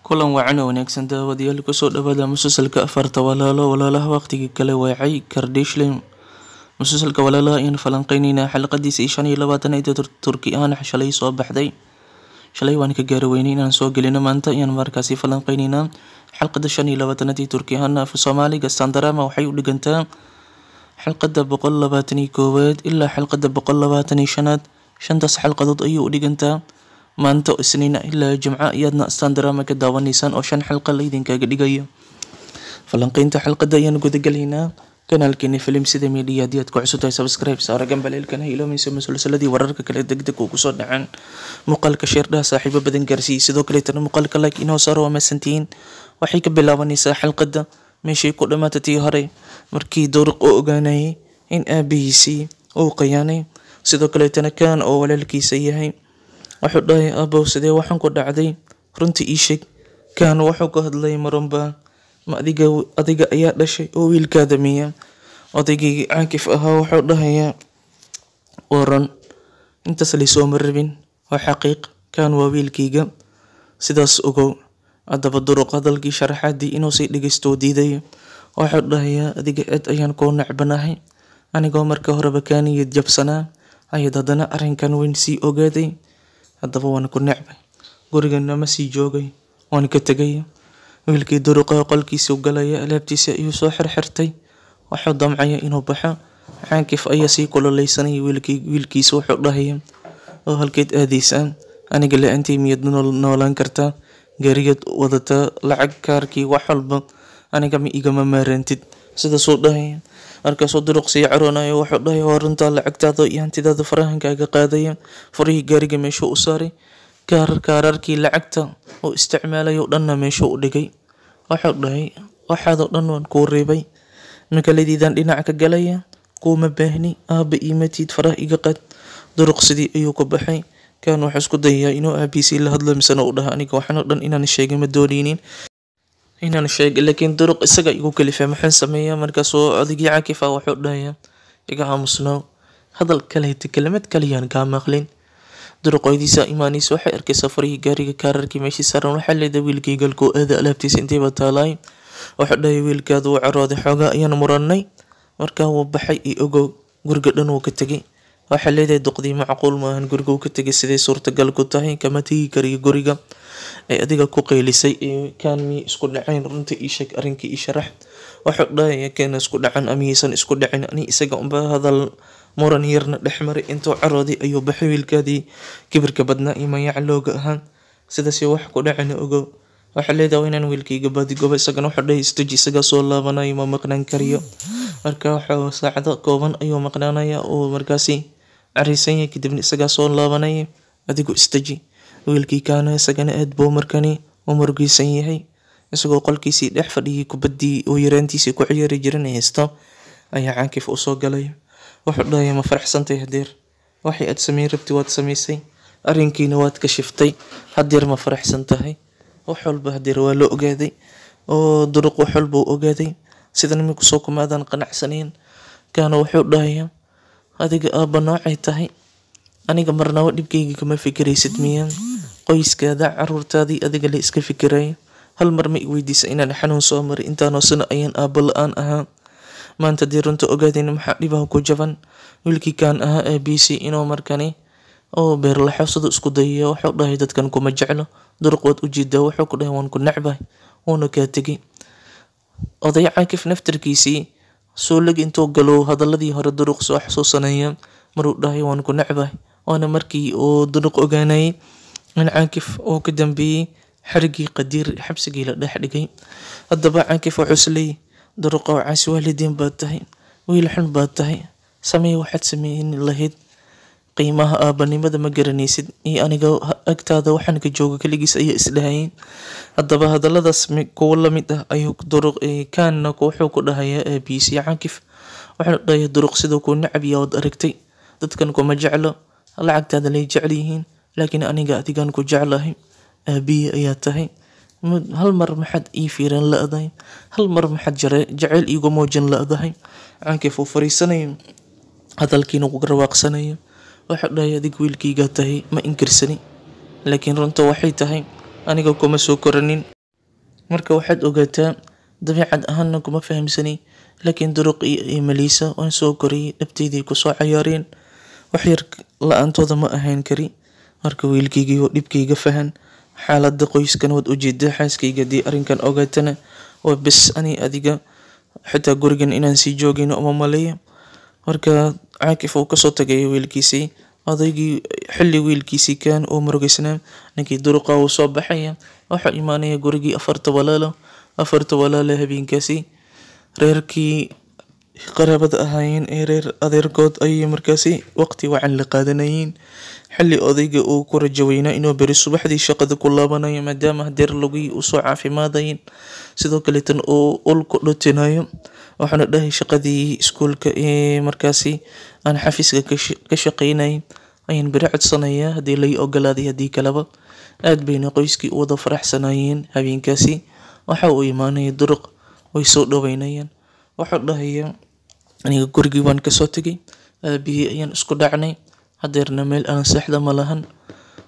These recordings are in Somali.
kulan wacan oo wanaagsan daawadayaal kusoo dhawaada musalsalka afarta walaalaha waqtigii kale weecay Kardashian musalsalka walaalaha in falanqeynayna xalqadiisa 25 ee Turki ahaan shalay soo baxday shalay waan ka gaari weynay inaan soo gelino maanta ayaan markaasi falanqeynayna xalqada 25 ee Turki ahaan af Soomaaliga standarama waxay u dhigantaa xalqada 121 ilaa xalqada 125 shantaas xalqadood ayuu u dhigantaa maanta isniina ilaa jimca iyadna standarama ka daawanaysaan oo 5 xalqa la idinkaga dhigayo falanqeynta xalqada ayaan guda galaynaa kanaalkeena film sida media diyaad ku cusubtahay subscribe saara gambaleelkana ilaamayso musalsaladii wararka kale degdeg ugu soo dhacaan muuqaalka sheerdhaha saaxiibo badan gaarsiiyay sidoo kale tan muuqaalka like inoo saaro waa masantiin waxay ka bilaabanaysaa xalqada meeshii ku dhamaatay hore markii Duruq oo ogaanayay in aabihiisii uu qayaanay sidoo kale tan kan oo walaalkiisa yahay wuxuu dhahay aabow sidee waxaan ku dhacday runtii ii sheeg kan wuxuu ka hadlay marunba ma adiga ayaa dhashay oo wiilkaada miya odaygii Caakif ahaa wuxuu dhahayaa waran intaas la soo marabin waa xaqiiq kan waa wiilkayga sidaas ogow adaba Duruq hadalkii sharaxaadii inuu sii dhageysto diiday wuxuu dhahayaa adiga aad ayaan ku nacbanahay anigoo marka horeba kaaniyad jabsanaa ayad haddana arrinkan weyn sii ogaaday haddaba waan ku nacbay gurigana ma sii joogay waan ka tagay wiilkii Duruq qolkiisa u galaya alaabtiisa ayuu soo xirxirtay wuxuu damcaya inuu baxo Caakif ayaa sii kululeysanay wiilkiisa wuxuu dhahayaa oo halkeed aadaysan aniga la'aantay miyad noolaan kartaa gaariyad wadata lacag kaarkii wax walba aniga ma igama maarantid sidaas uu dhahayaa markaasuu Duruq sii caroonayo wuxuu dhahayaa waa runtaa lacagtaada iyo hantidaada farahankaaga qaadaya furihii gaariga meeshuu u saaray kaararkii lacagta oo isticmaalayo dhanna meeshuu u dhigay wuxuu dhahay waxaadoo dhan waan kuu reebay magaaladiidan dhinac ka galaya kuuma baahni aaba iimatid faraha iga qaad Duruq sidii ayuu ku baxay kan wuxuu isku dayayaa inuu aabihiisa la hadlo misana uu dhahay aniga waxaan oo dhan inaan sheegay ma doonaynin inaan sheegay laakiin Duruq isaga igu kalifay maxaan sameeyaa markaasuu odaygii Caakif wuxuu dhahayaa iga aamusnaa hadal kale kelmad kaliyaan ka maqlin Duruq waydiisa iimaaniis waxay arkaysaa farihii gaariga kaararkii meeshii saaran waxaa leedahay wiilkii galku aada alaabtiisa intee ba taalay wuxuu dhahay wiilkaadu wuu carooday xoogaa ayaan murannay markaa wuu baxay iyo ogow guriga dhan wuu ka tegay waxaa leedahay duqdii macquul maahan guriga uu ka tegay sidee suurtagal ku tahay kama tegi kariyo guriga ay adiga ku qeylisay kan mi isku dhacayn runtii ii sheeg arrinkii ii sharax wuxuu dhahay kan isku dhacan amiysan isku dhacin ani isaga umba hadal muran yarna dhexmaray intuu carooday ayuu baxay wiilkaadii kibirka badnaa ima yaclooga ahaan sidaas wax ku dhacana ogow waxa leedahay inaan wiilkayga baadigoba isagana wuxuu dhahay istaji isaga soo laabanayo ma maqnaan kariyo marka wuxuu saacado kooban ayuu maqnaanaya oo markaasi cariisan yahay kadibna isaga soo laabanaya adigu istaji wiilkii kaana isagana aad buu markani u murugaysan yahay isagoo qolkiisii dhex fadhiyay kubadii oo yaraantiisii ku ciyaari jiray haysto ayaa Caakif u soo galay wuxuu dhahay ma faraxsantay hadeer waxay aad sameyn rabtay waad sameysay arrinkiina waad ka shiftay hadeer ma faraxsan tahay wax walba hadeer waa la ogaaday oo Duruq wax walba uu ogaaday sidan ma ku soo kumaadan qanacsaneen kaana wuxuu dhahayaa adiga aaba noocay tahay aniga marnaba dhibkayga kama fikiraysid miyaan qoyskaada carruurtaadii adiga la iska fikiraya hal mar ma i weydiisay inaan xanuun soo maray intaanoo sano ayaan aaba la'aan ahaa maanta dee runta ogaadayna maxaa dhibaha ku jaban wiilkii kan ahaa aabihiisi inuu markani oo beerlaxo isku dayaya wuxuu dhahay dadkan kuma jeclo Duruq waad u jeedaa wuxuu ku dhahay waan ku nacbay wuuna kaa tegay oday Caakif naftarkiisii soo lag intuu galo hadaladii hore Duruq soo xasuusanaya maruu dhahay waan ku nacbay waana markii oo Duruq ogaanayay in Caakif oo ka dambeeyay xarigii Qadiir xabsigii la dhex dhigay haddaba Caakif wuxuu isleeyay Duruq oo caasi waalidiin baad tahay wiil xun baad tahay samee waxaad sameyn lahayd qiimaha aabanimada ma garanaysid iyo aniga agtaada waxaan ka jooga kaligiis ayaa isdhahayn haddaba hadaladaas kuwa la mid ah ayuu Duruq kaanna wuxuu ku dhahayaa aabihiisa Caakif wuxuu dhahayaa Duruq sidoo ku nacbiya wad aragtay dadkan kuma jeclo lacagtaada lay jecel yihiin laakiin aniga adigan ku jeclahay aabihi ayaa tahay hal mar maxad ii fiiran la'dahay hal mar maxad jacayl iigu muujin la'dahay Caakif uu fariisanayo hadalkiina ugu rawaaqsanayo wuxuu dhahay adiga wiilkayga tahay ma inkirsani laakiin runta waxay tahay aniga kuma soo koranin marka waxaad ogaataa dabiicad ahaanna kuma fahamsani, laakiin duruq iyo Melissa waan soo koriyay, dhabteydii kusoo cayaareen, wax yar la-aantooda ma ahayn kari. marka wiilkaygii oo dhibkayga fahan, xaaladda qoyskan waad ujeedaa, xaaskayga dii arrinkan ogaatana waa bes ani adiga xitaa gurigan inaan sii joogin uma maleeya. marka Caakif uu kasoo tagay wiilkiisii, odaygii xilli wiilkiisii kaan oo murugaysnaa, ninkii duruqa uu soo baxaya, waxaa imaanaya gurigii afarta walaalo habeenkaasi reerkii qaraabada ahaayeen ee reer adeerkood ayay markaasi waqti wacan la qaadanayeen. xilli odayga uu ku rajo weynaa inuu beri subaxdii shaqada ku laabanayo maadaama hadeer lugii uu soo caafimaadayeen, sidoo kale tan uu ul ku dhutinayo. waxaana dhahay shaqadii iskuulka ee markaasi aan xafiiska ka shaqeynay ayaan beri codsanayaa haddii lay ogolaaday, haddii kaleba. aad bayna qoyskii u wada faraxsanayeen. habeenkaasi waxa uu imaanaya duruq, way soo dhaweynayaan. waxuu dhahaya aniga gurigii waan kasoo tegay, aabihii ayaan isku dhacnay, hadeerna meel aan seexda ma lahan.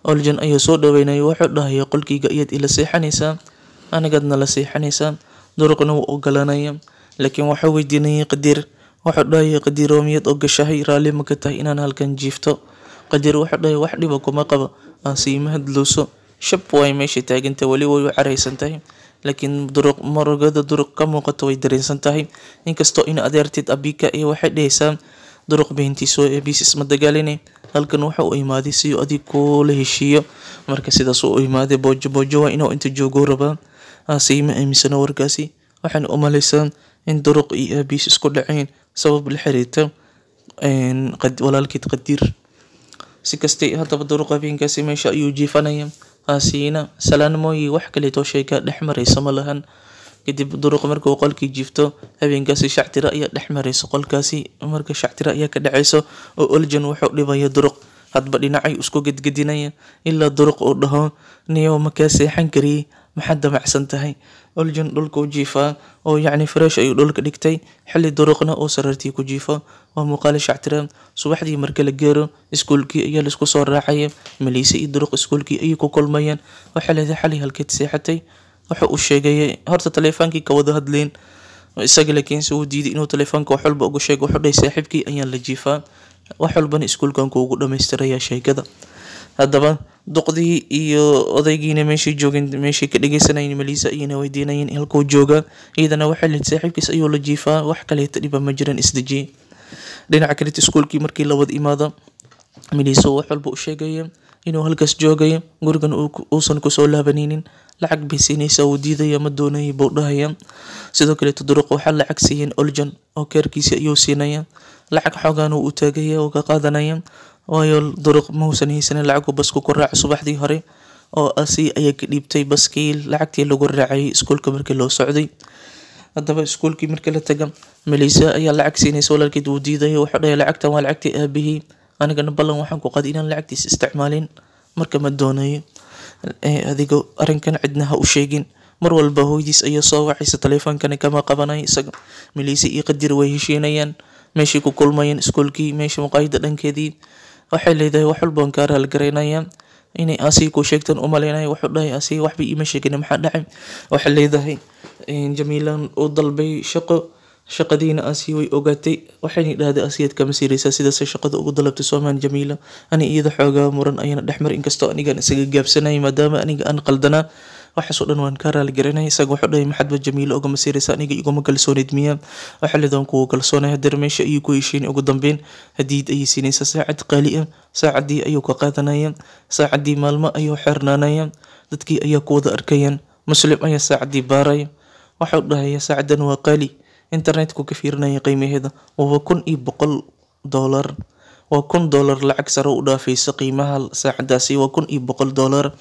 Oljan ayaa soo dhaweynaya, wuxuu dhahaya qolkayga ayaad ila seexanaysaa, anigaadna la seexanaysaa. duruqna wuu ogolanaya, laakiin waxaa weydiinaya Qadiir. wuxuu dhahaya Qadiir oo miyaad ogashahay, raalli ma ka tahay inaan halkan jiifto? Qadiir wuxuu dhahaya wax dhiba kuma qabo, aan siima hadlooso. shab way meesha taaganta, weli way u caraysan tahay, laakiin murugada duruq ka muuqato way dareensan tahay. inkastoo in adeerteed abika iyo waxay dhahaysaa duruq beentiiso ee bisis ma dagaaline, halkan waxa uu imaaday si uu adig kula heshiiyo. marka sidaas uu imaaday boojo waa inuu inta joogo rabaa. siima aaminsana warkaasi, waxaan u malaysaa in duruq iyo aabiis isku dhaceen sabab la xiriirta walaalkeed Qadiir. si kastay haddaba duruq habeenkaasi meesha ayuu jiifanaya, siina salaan mooye wax kaleeto sheeka dhex maraysa ma lahan. kadib duruq markuu qolkii jiifto, habeenkaasi shactira ayaa dhex maraysa qolkaasi. marka shactira ayaa ka dhacayso oo Oljan wuxuu dhibaya duruq, hadba dhinacay isku gedgedinaya ilaa duruq uu dhaho niyow ma kaa seexan kariyey, maxaad damacsan tahay? Oljan dhulka u jiifaa oo yacni fresh ayuu dhulka dhigtay, xilli duruqna uu sariirtii ku jiifo. waa muuqaal shactira. subaxdii marka la gaaro iskuulkii ayaa laisku soo raacaya, Melissa iyo duruq iskuulkii ayay ku kulmayaan. waxaa leedahay xalay halkeed seexatay? waxa uu sheegay horta taleefankii ka wada hadleen, isaga laakiin uu diiday inuu taleefanka wax walba uga sheego. wuxuu dhahay saaxiibkii ayaan la jiifaa, wax walbana iskuulkan kuugu dhamaystiraya sheekada. haddaba duqdii iyo odaygiina meeshii joogeen, meeshii ka dhageysanayeen Melissa ayayna weydiinayeen halkuu jooga. iyadana waxay leedahay saaxiibkiis ayuu la jiifaa, wax kaleeta dhiba ma jiraan, isdejiye. dhinaca kale iskuulkii markii la wada imaado, Melissa wax walba u sheegaya inuu halkaas joogayo, gurigan uusan kusoo laabanaynin. lacag bay siinaysaa, uu diidaya, ma doonaya buu dhahaya. sidoo kale duruq waxaa lacag siiyeen Oljan oo keerkiisa ayuu siinaya. lacag xoogaan uu u taagaya oo ka qaadanaya, waayo duruq mausan haysanin lacag uu basku ku raaco subaxdii hore, oo asi ayaa ka dhiibtay baskii lacagtii lagu raacayay iskuulka markii loo socday. haddaba iskuulkii markii la taga, Melissa ayaa lacag siinaysa, walaalkeed wuu diidaya. wuxuu dhahay lacagtan waa lacagtii aabihii, anigana ballan waxaan ku qaaday inaan lacagtiis isticmaalin, marka ma doonayo. adiga arrinkan cidna ha u sheegin. mar walba hooyadiis ayaa soo wacaysa, taleefankana kama qabanayo isaga. Melissa iyo Qadiir way heshiinayaan, meeshii ku kulmayeen iskuulkii, meesha maqaayada dhankeedii. waxay leedahay wax walba waan kaa raalgaraynaya, inay asiga ku sheegtan u malaynayo. wuxuu dhahay asiga waxba iima sheegin, maxaa dhacay? waxay leedahay Jamiilan uu dalbay shaqadiina asi way ogaatay. waxayna dhahday asiyaad kama siiraysaa, sidaas shaqada ugu dalabtay Soomaan Jamiila. ani iyada xoogaa muran ayana dhexmar, inkastoo anigaan isaga gaabsanay maadaama aniga aan qaldanaa. waxaas oo dhan waan ka raaligarinay. isaga wuxuu dhahay maxadba Jamiila ugama siiraysaa, aniga iguma kalsooneyd miya? waxaa leedahay kuwa kalsoonay, hadeer meesha ayuu ku heshiin. ugu dambeyn hadiid ayay siinaysaa, saacad qaali ah. saacadii ayuu ka qaadanaya, saacadii maalmo ayuu xirnaanaya. dadkii ayaa ku wada arkayaan. Muslim ayaa saacadii baaraya, waxuu dhahaya saacadan waa qaali. internetku ka fiirinaya qiimaheeda waa $1,100. waa $1,000 lacag sare u dhaafaysa qiimaha saacadaasi, waa $1,100.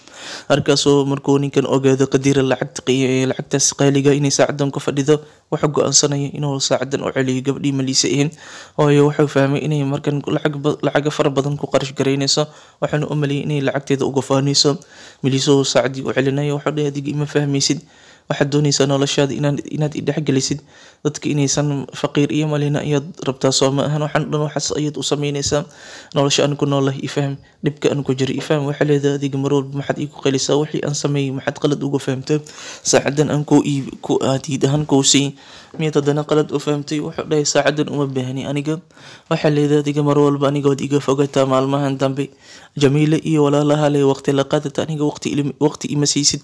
halkaasoo markuu ninkan ogaado Qadiir lacagtaas qaaliga inay saacadan ku fadhido, wuxuu go'aansanaya inuu saacadan u celiyo gabadhii Melissa ahayn, waayo wuxuu fahmay inay markan lacag fara badan ku qarash garaynayso. waxaana u maleeyay inay lacagteeda uga faanayso. Melissa saacadii u celinaya, wuxuu dhahay adiga ima fahmaysid, waxaad doonaysaa noloshaada inaad idhexgelisid dadka inaysan faqiir iyo malina ayaad rabtaa soo ma ahan waxaan dhan waxaas ayaad u sameynaysaa nolosha aan ku noolahay ifaham dhibka aan ku jiro ifaham waxaa leedahay adiga mar walba maxaad iigu qelisaa wixii aan sameeyey maxaad qalad uga fahamtay saacadan aan ku aadiid ahaan kuu sii miyaad haddana qalad u fahamtay wuxuu dhahay saacadan uma baahni aniga waxaa leedahay adiga mar walba anigood iga fogataa maalmahan dambe Jamiile iyo walaalaha leh waqti la qaadata aniga waqti ima siisid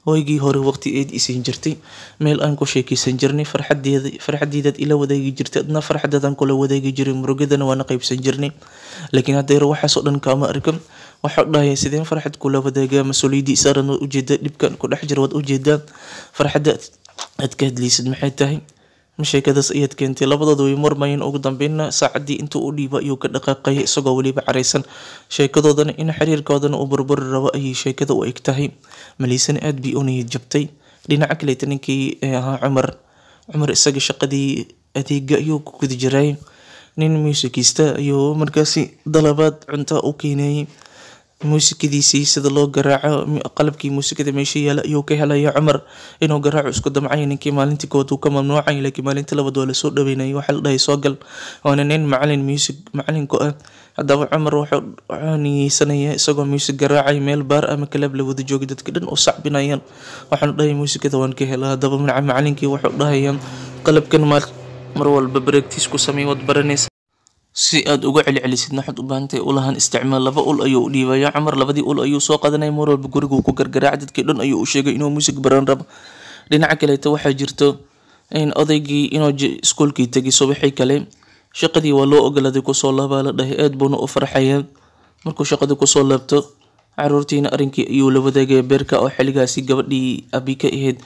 waygii hore waqti eed isiin jirtay meel aan ku sheekeysan jirnay farxadeeda ila wadaagi jirtay adna farxadadan kula wadaagi jiray murugadana waana qaybsan jirnay laakiin hadda waxaas oo dhan kaama arkan waxa dhahay sideen farxad kula wadaaga mas'uuliyadii saaran ujeeda dhibkan ku dhex jiro wad ujeeda farxada aad ka hadlaysid maxay tahay sheekadaas ayaad keentay labadooda way marmayeen ugu dambeynna saacadii intuu u dhiiba ayuu ka dhaqaaqay isagoo weliba careysan sheekadoodana in xiriirkoodana uu burburi rabo ayay sheekada u eg tahay maliisana aad bay u niyad jabtay dhinaca kaleeta ninkii ahaa cumar isaga shaqadii adeega ayuu ku guda jiray nin muusikista ayuu markaasi dalabaad cunto u keenayay muusikadiisii sida loo garaaco qalabkii muusikada meesha yaala ayuu ka helaya Cumar inuu garaaco isku damcay ninkii maalintii kood uu ka mamnuucay laakiin maalintii labaad waa la soo dhaweynayay waxa la dhahay soo gal waana nin macallin ku ah haddaba Cumar wuxuu niyeysanaya isagoo muusig garaacay meel baar ama kalab la wada joogo dadka dhan oo sacbinayaan waxaan dhahay muusikada waan ka helaa haddaba macallinkii wuxuu dhahay qalabkan mar walba practice ku sameey wad baranaysa si aad uga celcelisid waxaad u baahantahay ulahan isticmaal laba ul ayuu dhiibaya Cumar labadii ul ayuu soo qadanay mar walba guriga ku gargaraac dadkii dhan ayuu u sheegay inuu muusig baran rabo dhinaca kale waxaa jirto in odaygii inuu iskuulkii tagay subaxii kale shaqadii waa loo ogolaaday ku soo laabaa la dhahay aad buuna u farxayay markuu shaqada ku soo laabto caruurtiina arinkii ayuu la wadaagay beerka oo xiligaasi gabadhii abi ka ahayd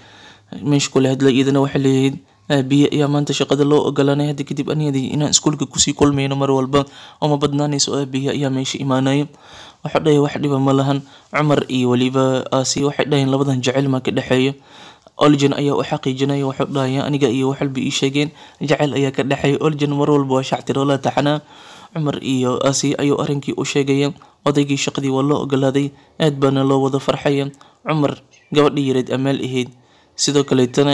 meesh kula hadlay idana waxa leeyahay biya ayaa maanta shaqada loo ogolaanay hadda kadib aniyadii inaan iskuulka kusii kulmayno mar walba uma badnaanayso biya ayaa meesha imaanaya waxa dhahay wax dhiba ma lahan Cumar iyo waliba aasi waxay dhahayn labadan jacayl ma ka dhaxeeyo Oljan ayaa u xaqiijinaya waxa dhahay aniga iyo wax walba ii sheegeen jacayl ayaa ka dhaxeeyo Oljan mar walba waa shactiro la taxana Cumar iyo aasi ayuu arinkii u sheegay odaygii shaqadii waa loo ogolaaday aad baana loo wada farxay Cumar gabadhii yareed amaal ahayd sidoo kale tana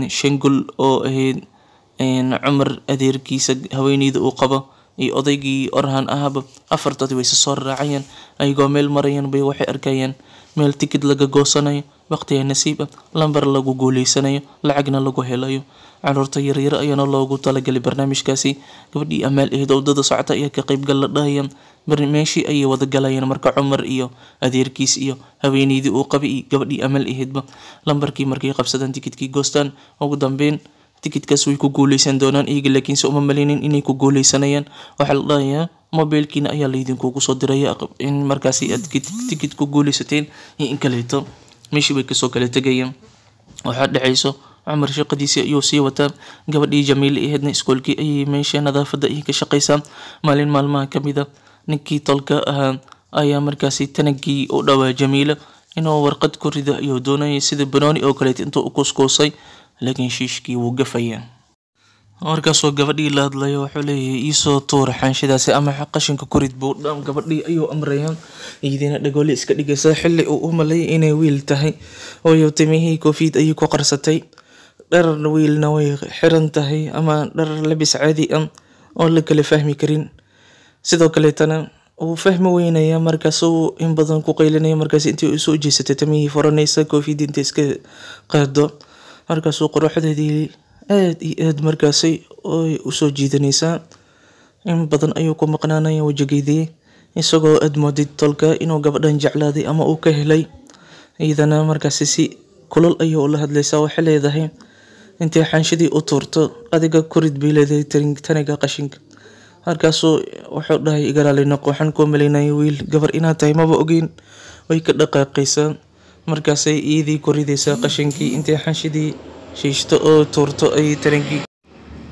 shangul oo ahayd Cumar adeerkiisa haweeneyda uu qabo iyo odaygii orhan ahaba afartoodii way soo raacayeen ayagoo meel marayeen bay waxay arkayeen meel ticket laga goosanayo waqtiga nasiib lambar lagu guuleysanayo lacagna lagu helayo caruurta yaryar ayaana loogu talagalay barnaamijkaasi gabadhii amaal ahayd wadada socota ayaa ka qayb gal la dhahayan barnaamijkii ay wada galayeen marka Cumar iyo adeerkiis iyo haweeneydii uu qabay gabadhii amaal ahaydba lambarkii markay qabsadaan ticketkii goostaan ugu dambeyn ticketkaas way ku guuleysan doonaan iyaga laakiin soo ma maleynin inay ku guuleysanayaan waxa la dhahayaa mobilkiina ayaa laydinkugu soo diraya in markaasi aad ticket ku guuleysateen iyo in kaleeto meeshii bay kasoo kala tegayaan waxa dhacayso Cumar shaqadiisii ayuu sii wataa gabadhii Jamiile ahaydna iskuulkii ayay meesha nadaafada ay ka shaqeysaa maalin maalmaha kamid ah ninkii tolka ahaa ayaa markaasi tanagii u dhawaa Jamiile inuu warqad ku rido ayuu doonayay sida banooni oo kale intuu u kuskusay laakiin shiishkii wuu gafaya markaasoo gabadhii la hadlayo wuxuu leeyahay iisoo tuur xanshidaasi ama qashinka ku rid buu dham gabadhii ayuu amrayaan iyadina dhagoole iska dhigaysa xilli uu u malay inay wiil tahay oo timihii koofiyad ayay ku qarsatay dhar wiilna way xiran tahay ama dhar labis caadi oo la kala fahmi karin sidoo kale tana uu fahmi weynaya markaasuu in badan ku qaylinaya markaas intii uu soo jeesatay timihii furanaysa koofiyad inta iska qaado markaasuu quruxdeedii aad iyo aad markaasay oo u soo jiidanaysaa in badan ayuu ku maqnaanaya wajigeedii isagoo aad moodid tolka inuu gabadhan jeclaaday ama uu ka helay iyadana markaasi si kulul ayuu la hadlaysaa waxay leedahay intii xanshidii u tuurto adiga kurid bay leedahay taniga qashinka markaasuu wuxuu dhahay igaraalay noq waxaan ku maleynayay wiil gabar inaad tahay maba ogeyn way ka dhaqaaqaysaa markaasay iyadii ku ridaysaa qashinkii intii xanshidii shiishto oo tuurto ay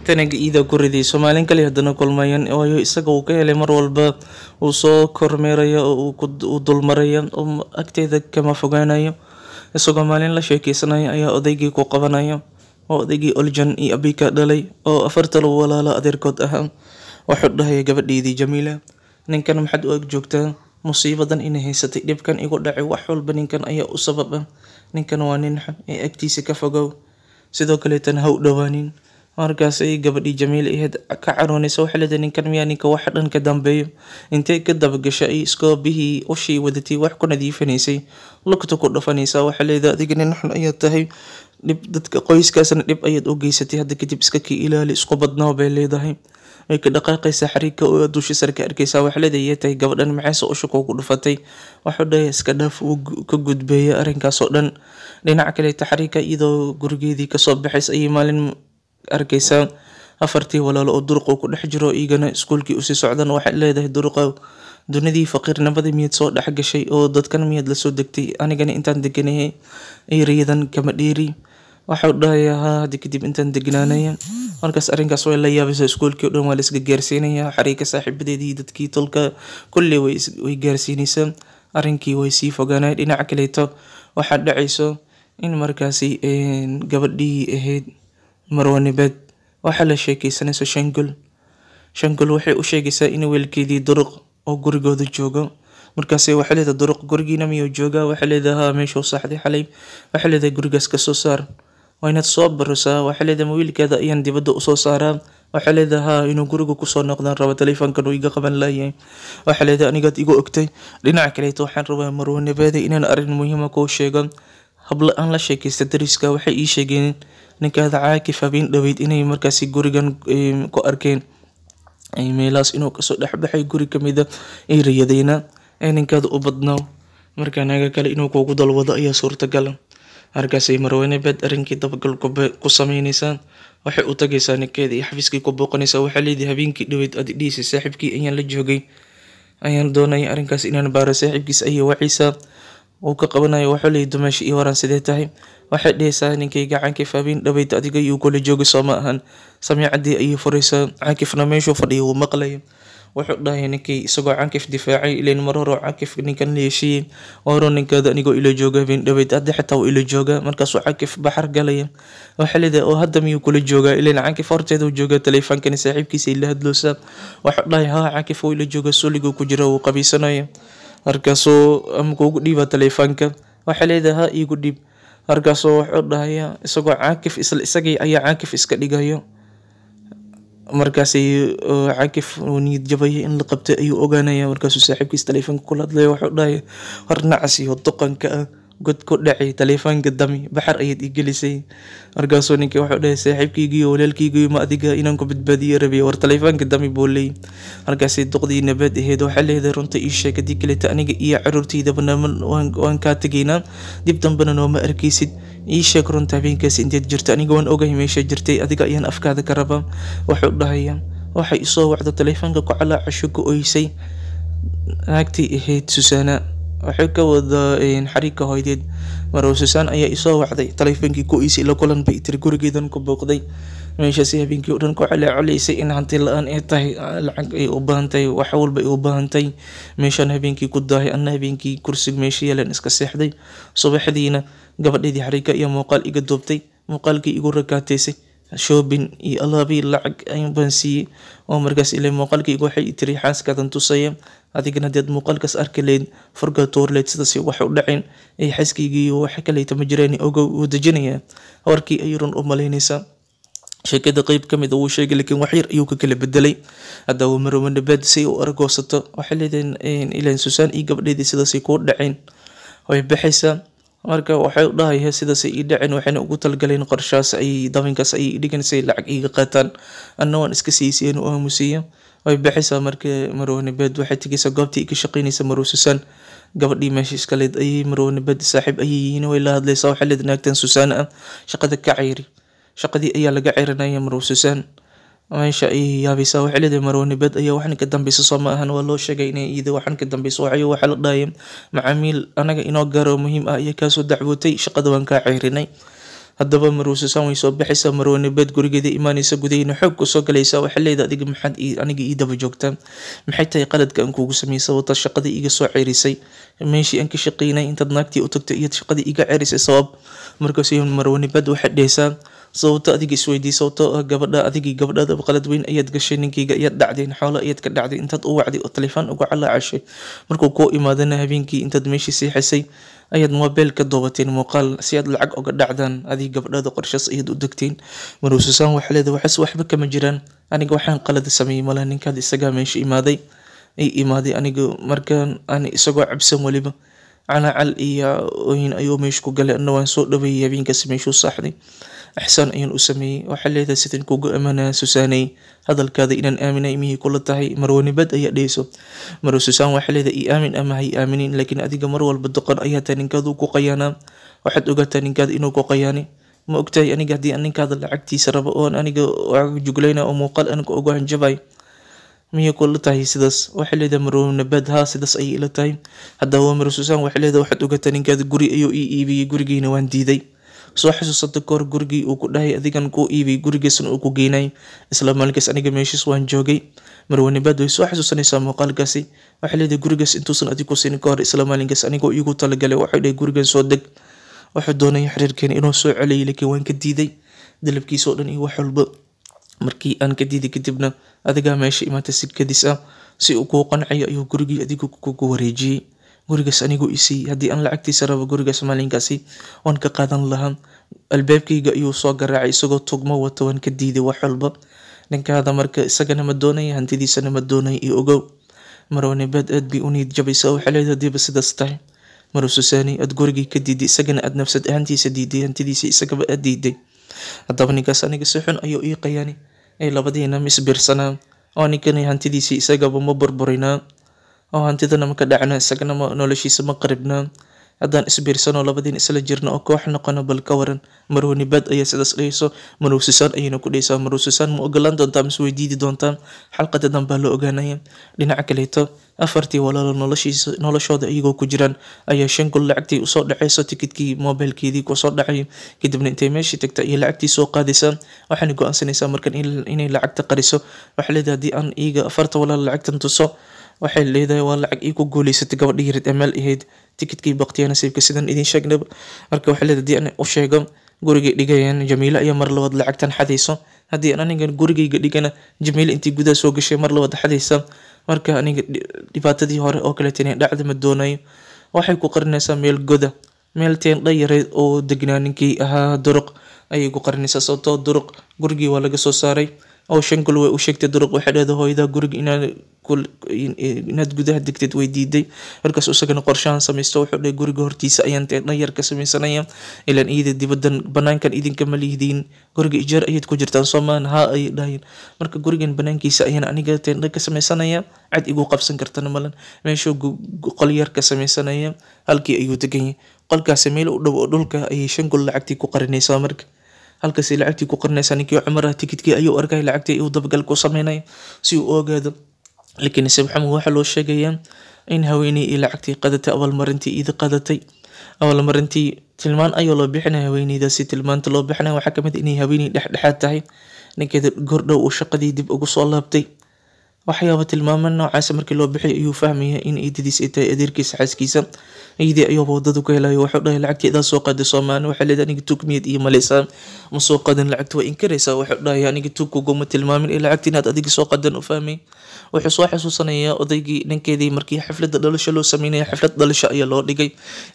tanaga ida ku ridayso maalin kale haddana kulmayaan waayo isaga uu ka helay mar walba uu soo kormeerayo oo uu dulmarayo oo agteeda kama fogaanayo isagoo maalin la sheekeysanayo ayaa odaygii ku qabanayo oo odaygii Oljan iyo abika dhalay oo afarta walaalo adeerkood ahaa wuxuu dhahay gabadheedii Jamiila ninkan maxaad u ag joogtaa musiibadan inay haysatay dhibkan igu dhacay wax walba ninkan ayaa u sababa ninkan waa nin xun ee agtiisa ka fogow, sidoo kaleetana ha u dhowaanin. Markaas ay gabadhii Jamiil ahayd ka caroonaysa, waxay leedahay ninkan miyaa ninka wax dhan ka dambeeyo, intay ka dabagashay ay iskoobihii ushii wadatay wax ku nadiifinaysay lugta ku dhufanaysaa. Waxay leedahay adiga nin xun ayaad tahay, dhib dadka qoyskaasna dhib ayaad u geysatay, hadda kadib iska kii ilaali, isku badnaa bay leedahay. Way ka dhaqaaqaysaa xariiqa oo dusha sare ka arkaysaa. Waxay leedahay yee tahay gabadhan maxayse usha kugu dhufatay, waxuu dhahay iska dhaaf uu ka gudbeeya arrinkaas oo dhan. Dhinaca kaleeta xariiqa iyadoo gurigeedii kasoo baxaysa ayay maalin arkaysaa afartii walaalo oo duruq ku dhex jiro, iyagana iskuulkii usii socdan. Waxay leedahay duruqa dunidii faqiirnimada miyaad soo dhex gashay oo dadkan miyaad la soo degtay, anigana intaan deganahay ereyadan kama dheeri. Waxuu dhahay haa hadda kadib intaan degnaanaya. Markaas arrinkaas way la yaabaysaa, iskuulkii oo dhan waa la iska gaarsiinayaa, xariiqa saaxiibadeedii dadkii tolka kulli way gaarsiinaysaa. Arrinkii way sii fogaanay. Dhinaca kaleeto waxaa dhacayso in markaasi gabadhii ahayd Marwa Nabad waxaa la sheekaysanayso Shangul. Shangul waxay u sheegaysaa in wiilkeedii Duruq oo gurigooda joogo. Markaasay waxay leedahay Duruq gurigiina miyuu joogaa? Waxay leedahay haa meeshuu saaxday xalay. Waxay leedahay gurigaas ka soo saar, waa inaad soo barisaa. Waxay leedahay ma wiilkeeda ayaan dibadda usoo saaraa? Waxay leedahay haa inuu guriga kusoo noqdaan rabo, taleefankan uu iga qaban lahayahay. Waxay leedahay anigaad igu ogtay. Dhinaca kaleeto waxaan rabaa Marwa Nabad inaan arrin muhiim ah kuu sheego. Habla aan la sheekaysta dariska waxay ii sheegeen ninkaada Caakif habeen dhaweyd inay markaasi gurigan ku arkeen meelaas inuu kasoo dhexbaxay guri ka mid ah ereyadayna ee ninkaada u badnaa, markaa naga kale inuu kugu dalwado ayaa suurtagal. Markaasay Marwa Nabad arrinkii dabagal ku sameynaysaa. Waxay u tagaysaa ninkeeda iyo xafiiskii ku booqanaysaa. Waxay leedahay habeenkii dhaweyd aad dhiisay saaxiibkii ayaan la joogay, ayaan doonaya arrinkaas inaan baaro. Saaxiibkiis ayay waciisa uu ka qabanayo. Wuxuu leeyahay dumashi iyo waran sidee tahay? Waxay dhehaysaa ninkayga Caakif habeen dhaweyd adiga iyuu kula jooga soo ma ahan. Samiicadii ayay furaysaa, Caakifna meeshuu fadhiyo wuu maqlayo. Wuxuu dhahay ninkii isagoo Caakif difaacay, ileen mar hore Caakif ninkan la heshiiyey, hore ninkaada anigoo ila jooga habeen dhaweyd hadda xitaa wuu ila joogaa. Markaasuu Caakif baxar galaya. Waxay leedahay oo hadda miyuu kula joogaa? Ileen Caakif horteeda uu joogaa, taleefankani saaxiibkiisa ila hadloosaa. Wuxuu dhahay haa Caakif wuu ila joogaa, suuliguu ku jira wuu qabiisanaya. Markaasuu ama kuugu dhiibaa taleefanka. Waxay leedahay haa iigu dhiib. Markaasuu wuxuu dhahayaa isagoo Caakif isla isagii ayaa Caakif iska dhigayo. Markaasay Caakif uu niyad jabaya in la qabtay ayuu ogaanaya. Markaasuu saaxiibkiis taleefanka kula hadlaya. Wuxuu dhahay war nacas iyo doqonka ah, god ku dhacay taleefanka dami, baxar ayaad ii gelisay. Markaasuu ninkii wuxuu dhahay saaxiibkaygiiyo walaalkaygiiyo ma adiga inaan ku badbaadiyo rabay, war taleefanka dami buu leeyahay. Markaasay duqdii Nabad ahayd waxay leedahay runta ii sheeg, haddii kaleeta aniga iyo caruurtaydaba waan kaa tegaynaa, dib dambena nooma arkaysid. Ii sheeg runta habeenkaas inteed jirta, aniga waan ogahay meesha jirtay, adiga ayaan afkaada ka rabaa. Wuxuu dhahayaa waxay isoo wacdo taleefanka ku calaacasho ku oysay naagtii ahayd Susaana. Waxay ka wada xariiqa hooyadeed Marwa Susaan ayaa isoo wacday, taleefankii ku oysay la kulan bay tiri, gurigeedan ku booqday. Meeshaasi habeenkii oo dhan ku calaacalaysay in hanti la-aan ay tahay, lacag ay u baahan tahay, wax walba ay u baahan tahay. Meeshaan habeenkii ku daahay, anna habeenkii kursiga meesha yeelan iska seexday. Subaxdiina gabadheedii xariiqa iyo muuqaal iga duubtay, muuqaalkii igu rakaataysay, shoobin iyo alaabii lacag ayaan baan siiyey. oo markaas ilaa muuqaalkayga waxay tiri xaaskaadan tusaya adigana haddaad muuqaalkaas arki lahayd furgaatoor leed sidaas wax u dhaceen ay xaaskaygii waxa kaleeta ma jiraan ogow uu dejinaya warkii ay run u malaynaysaa sheekada qayb ka mid ah uu sheegay laakiin wax yar ayuu ka kala bedelay hadda uu Marwo Nabad si uu argoosato waxa leedeen ilaan Susan iyo gabadheedii sidaas ay ku dhaceen way baxaysaa marka waxay u dhahay sidaas ay dhaceen waxayna ugu talgaleen qorshaas ay dabinkaas ay dhigansay lacag iga qaataan anna waan iska siiseen oo aamusiyo way baxaysaa marka Marwo Nabad waxay tigaysaa goobtii ka shaqeynaysa Marwo Susan gabadhii meesha iska leed ay Marwo Nabad saaxiib ay yihiin way la hadlaysaa waxa leed naagtan Susan shaqada ka cayri shaqadii ayaa laga ciiranaya Marwo Susan meesha ay yaabaysaa waxa leedahay Marwo Nabad ayaa waxan ka dambayso Soomaalihan waa loo sheegay inay iyada waxan ka dambayso waxa la dhaayay macaamiil anaga inoo gaaro muhiim ah iyo kaasoo dacwootay shaqada waan ka ciirinay haddaba Marwo Susan way soo baxaysaa Marwo Nabad gurigeeda imaanaysa gudayna xoog ku soo galaysaa waxa leedahay adiga maxad aniga ii daba joogtaa maxay tahay qaladka aan kuugu sameeyay wata shaqadii iga soo ciirisay meeshii aan ka shaqeynay intaad naagtii u tagtay iyo shaqadii iga ciirisay sabab markaas Marwo Nabad waxa dheesaan sababta adiga isweydiisay sababta gabadha adigii gabadhada qalad weyn ayaad gashay ninkayga ayaad dhacdeen xoolo ayaad ka dhacday intaad u wacday oo telefoon ugu calaacashay markuu ku imaadana habeenkii intaad meeshii seexisay ayaad mobilka duubateen muuqaal si aad lacag uga dhacdaan adiga gabdhada qorshaas ayaad u degteen. Marwuusasaan waxay leedahay waxba kama jiraan, aniga waxaan qalad sameeyay malaha, ninkaad isagaa meesha imaaday aniga markaan aan isagoo cabsan waliba calaacal iyo oohin ayuu meesha ku galay, anna waan soo dhaweeyay habeenkaas meeshuu saaxday, ixsaan ayaan u sameeyay. waxay leedahay sidaan kugu ammaanaa Susaanay, hadalkaada inaan aaminay miyay kula tahay? Marwanibad ayaa dhehayso. Marwo Susaan waxay leedahay ii aamin ama ha ii aaminin, laakiin adiga mar walba doqon ayaa tahay, ninkaadu ku qayaanaa, waxaad ogaataa ninkaada inuu ku qayaanay. ma ogtahay aniga haddii aan ninkaada lacagtiisa rabo oon aniga juglayna oo muuqaal aniga ugu hanjabay miyay kula tahay sidaas? waxay leedahay Marwanibad haa sidaas ayay ila tahay. haddaba Marwo Susaan waxay leedahay waxaad ogaataa ninkaada guri ayuu ii iibiyey, gurigiina waan diiday. soo xasuusata kahor gurigii uu ku dhahay adigan kuu iibiyey, gurigiisna uu ku geynay, isla maalinkaas aniga meeshiis waan joogay. Marwanibad way soo xasuusanaysaa muuqaalkaasi, waxay leedahay gurigaas intuusan adigu siin kahor isla maalinkaas anigoo iigu talagalay waxay dhahay gurigan soo deg, wuxuu doonay xiriirkeena inuu soo celiyay laakiin waan ka diiday dalabkiisa oo dhan iyo wax walba. markii aan ka diiday kadibna adigaa meesha imaatay si kadis ah, si uu kuu qanciyo ayuu gurigii adigu kugu wareejiyey. gurigaas anigu isii haddii aan lacagtiisa rabo gurigaas maalinkaasi waan ka qaadan lahaa. albaabkayga ayuu soo garaacay isagoo tugmo wata, waan ka diiday wax walba. ninkaada marka isagana ma doonaya, hantidiisana ma doonaya iyo ogow. Marwanibad aad bay u niyad jabaysaa, waxay leedahay hadiiba sidaas tahay Marwo Susaani aad gurigii ka diiday, isagana aad nafsad ahaantiisa diiday, hantidiisa isagaba aad diiday. haddaba ninkaas aniga si xun ayuu ii qayaani, ay labadiina ma isbiirsanaa, oo ninkana hantidiisa isagaba ma burburinaa, oo hantidana ma ka dhacna, isagana noloshiisa ma qaribnaa. haddaan isbiirsano labadiin isla jirno oo koox noqono bal ka waran. Marwanibad ayaa sidaas dhehayso, Marwo Susaan ayayna ku dhehaysaa. Marwo Susaan ma ogolaan doontaa mise way diidi doontaa? xalqada danbaa la ogaanaya. dhinaca kaleeto afartii walaalo noloshooda iyagoo ku jiraan ayaa shankul lacagtii usoo dhacayso, tikidkii mobilkeedii kusoo dhacay, kadibna intay meeshii tagta iyo lacagtii soo qaadaysaa. waxaana go-aansanaysaa markan inay lacagta qariso. waxay leedahay haddii aan iyaga afarta walaalo lacagtan tuso, waxay leedahay waa lacag ii ku guuleysatay gabadha yarid amaal ahayd, tikidkii baqtiya nasiibka sidaan idin sheegnaba. marka waxay leedahay haddii aan u sheego gurigay dhigayaan Jamiila ayaa mar labaad lacagtan xadayso, haddii aan aniga gurigayga dhigana Jamiila intii gudaha soo gashay mar labaad xadaysa. marka aniga dhibaatadii hore oo kaleeto inay dhacda ma doonayo. waxay ku qarinaysaa meel goda, meel teendha yareed oo degnaa ninkii ahaa Duruq ayay ku qarinaysaa. sababtoo Duruq gurigii waa laga soo saaray oo shankul way u sheegtay. Duruq waxay leedahay hooyada guriga inaad gudaha degtid way diiday. markaas isagana qorshahan samaysto, wuxuu dhahay guriga hortiisa ayaan teendha yar ka samaysanaya, ilaan iyada dibadan banaankan idinka ma lihidiin, guriga ijaar ayaad ku jirtaan soomaan haa ayay dhahayeen. marka gurigan banaankiisa ayaan aniga teendha ka sameysanaya, cad igu qabsan kartana malan. meeshuu qol yar ka sameysanaya, halkii ayuu degan yahay. qolkaasi meel u dhow oo dhulka ayay shankul lacagtii ku qarinaysaa. marka halkaasi lacagtii ku qarinaysaa, ninkii Cumar ah tikidkii ayuu arkay, lacagtii ayuu dabagal ku sameynaya si uu ogaado. laakiin sabxamu waxaa loo sheegayaa in haweeney iyo lacagtii qadatay, abaalmarintii ida qadatay. abaalmarintii tilmaan ayuu loo bixinaya haweeneydaasi. tilmaanta loo bixinaya waxaa kamid inay haweeney dhexdhexaad tahay, ninkeeda gordhow uu shaqadii dib ugu soo laabtay. waxyaaba tilmaamo noocaas markii loo bixiyay ayuu fahmaya in eedadiis ay tahay adeerkiisa xaaskiisa. eedii ayuuba wadada ku helayo, wuxuu dhahay lacagteedaa soo qaday Soomaali. waxay leedahay aniga tuug miyaad iyo maleysaa, ma soo qadan lacagta waa inkaraysaa. wuxuu dhahay aniga tuug kuguma tilmaamin, ee lacagta inaad adiga soo qadan u fahmay. wuxuu soo xasuusanayaa odaygii ninkeedii markii xafladda dhalasho loo sameynaya, xaflad dhalasho ayaa loo dhigay,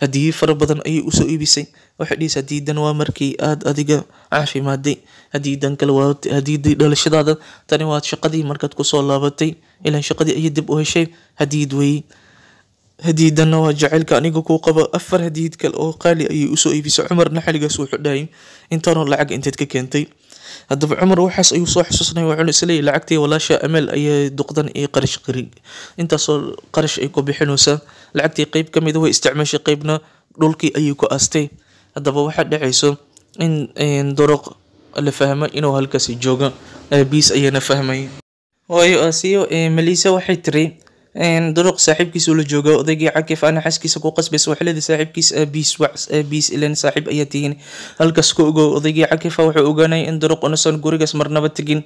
hadiyo fara badan ayay usoo iibisay. waxay dhihaysaa hadiidan waa markii aad adiga caafimaaday, hadiidan kale waa hadiidii dhalashadaada, tani waa shaqadii markaad kusoo laabatay, ilaan shaqadii ayay dib u heshay. hadiid wey, hadiidanna waa jacaylka aniga kuu qabo. afar hadiid kale oo qaali ayay usoo iibisay. Cumarna xiligaas wuxuu dhahay intaanoo lacag inteed ka keentay. haddaba Cumar waxaas ayuu soo xasuusanaya, wuxuuna isleeyahay lacagtii walaasha Amaal ayay duqdan iyo qarash qarig, intaasoo qarash ay ku bixinaysaa. lacagtii qayb ka mid way isticmaashay, qaybna dhulkii ayay ku aastay. haddaba waxaa dhacayso in Duruq la fahmo inuu halkaasi joogo, aabiis ayaana fahmay. waayo Asiyo Melissa waxay tiri Duruq saaxiibkiisa la jooga, odaygii Cakif ana xaskiisa ku qasbaysa. waxay leedahay saaxiibkiis aabiis ilaan saaxiib ayaa tihiin, halkaas ku ogow. odaygii Cakif wuxuu ogaanay in Duruq unasan gurigaas marnaba tegin.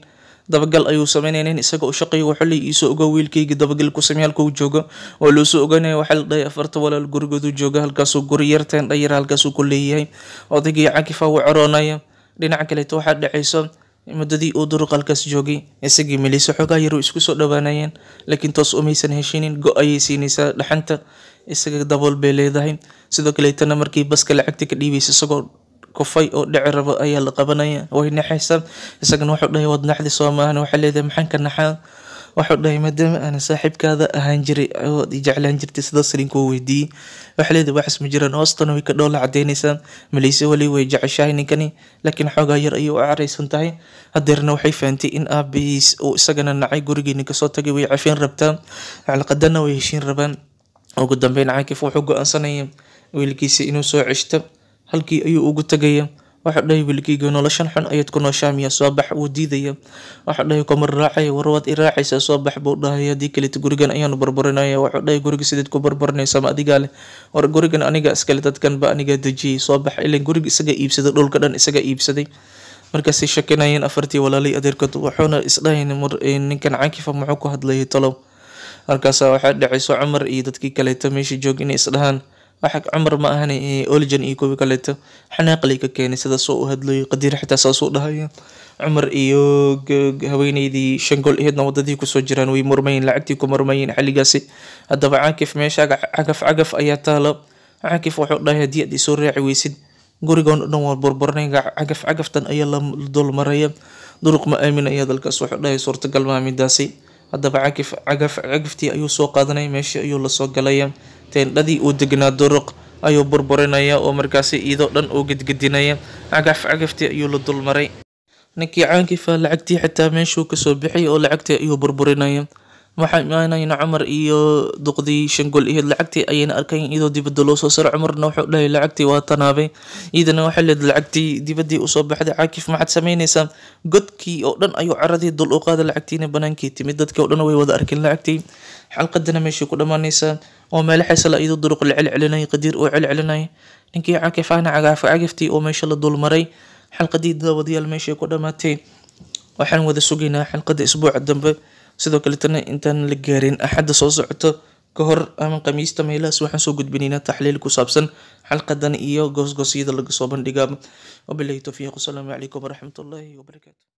dabagal ayuu sameynaya in isaga u shaqeeyo. wuxuu leeyahay iisoo ogow wiilkayga dabagal ku sameey halka uu joogo. oo loo soo ogaanaya waxaa la dhahay afarta walaal gurigoodu jooga, halkaasuu guri yar teendha yar halkaasuu ku leeyahay. odaygii Cakif wuu coroonaya. dhinaca kaleeto waxaa dhacayso muddadii uu Duruq halkaas joogay, isagii Melissa xoogaa yar isku soo dhawaanayeen, laakiin toos umaysan heshinin. go ayay siinaysaa dhaxanta, isaga dabool bay leedahay. sidoo kaleetana markii baska lacagta ka dhiibaysa isagoo kufay oo dhici rabo ayaa la qabanaya way naxaysaa isagana wuxuu dhahay waad naxdi soo maahan waxay leedahay maxaan ka naxaa wuxuu dhahay maadaama aan saaxiibkaada ahaan jiray oo jeclaan jirtay sida salinkuu weydiiyey waxay leedahay waxas ma jiraan hoostana way ka dhoola cadeynaysaa maleyse wali way jeceshahay ninkani laakiin xoogaa yar ayay u caraysan tahay hadeerna waxay fahantay in aabihiis uu isagana nacay gurigiina kasoo tagay way cafeen rabtaa xalqadana way heshiin rabaan ugu dambeyn caakif wuxuu go-aansanaya wiilkiisa inuu soo ceshto halkii ayuu ugu tagaya waxa dhahay wiilkayga noloshan xun ayaad ku nooshaamiya soo bax wuu diidaya waxa dhahay kuma raacay warwaad i raacaysaa soo bax buu dhahay haddii kaleeto gurigan ayaanu barbarinaya waxa dhahay guriga sideed ku barbarinaysa ma adigaa leh war gurigan aniga iskale dadkan ba aniga dejiyay soo bax ileen guriga isaga iibsaday dhulka dhan isaga iibsaday markaasay shakinayeen afartii walaalay adeerkood wuxuuna isdhahayn ninkan caakifa muxuu ku hadlayay talow markaasa waxaa dhacayso cumar iyo dadkii kaleeto meesha joog inay isdhahaan waxa cumar ma ahan Oljan iyo kuwa kaleeto xanaaqlay ka keenay sidaas oo u hadlay qadiir xitaa saas uu dhahayo cumar iyo haweeneydii shangol eedna wadadii ku soo jiraan way murmayn lacagtii ku murmayn xiligaasi hadaba caakif meesha cagaf ayaa taalo caakif wuxuu dhahay hadii aad soo raaci weysid gurigan dhan waa burburnaynga cagaftan ayaa la dul maraya duruq ma aamin ayaa dalkaas wuxuu dhahay suurtagal ma midaasi hadaba cagaftii ayuu soo qaadanay meesha ayuu la soo galaya teendhadii uu degnaa duruq ayuu burburinaya oo markaasi iyadoo dhan uu gedgedinaya cagaftii ayuu la dulmaray ninkii caakifa lacagtii xitaa meeshuu kasoo bixay oo lacagtii ayuu burburinaya waxay imaanayeen cumar iyo duqdii shangol iyo lacagtii ayayna arkayeen iyadoo dibadda loo soo saray cumarna wuxuu dhahay lacagtii waa tanaabay iyadana waxay leedahay lacagtii dibaddii usoo baxday caakif maxaad samaynaysaa godkii oo dhan ayuu caradii dul u qaaday lacagtiina banaankii timid dadkii oo dhan way wada arkeen lacagtii xalqadana meeshii ku dhammaanaysaa oo meel xasala iyadoo duruq la celcelinay qadiir oo celcelinay ninkii caakifana cagaftii oo meesha la dul maray xalqadii daawadayaal meeshii ku dhamaatay waxaan wada sugaynaa xalqada isbuuca dambe sidoo kale tan intaan la gaarin axadda soo socoto ka hor ama khamiista meelahaas waxaan soo gudbinaynaa taxliil ku saabsan xalqadan iyo goosgoosyada laga soo bandhigaa wabillahi tawfiiq. Assalaamu calaykum waraxmatullaahi wabarakaatu.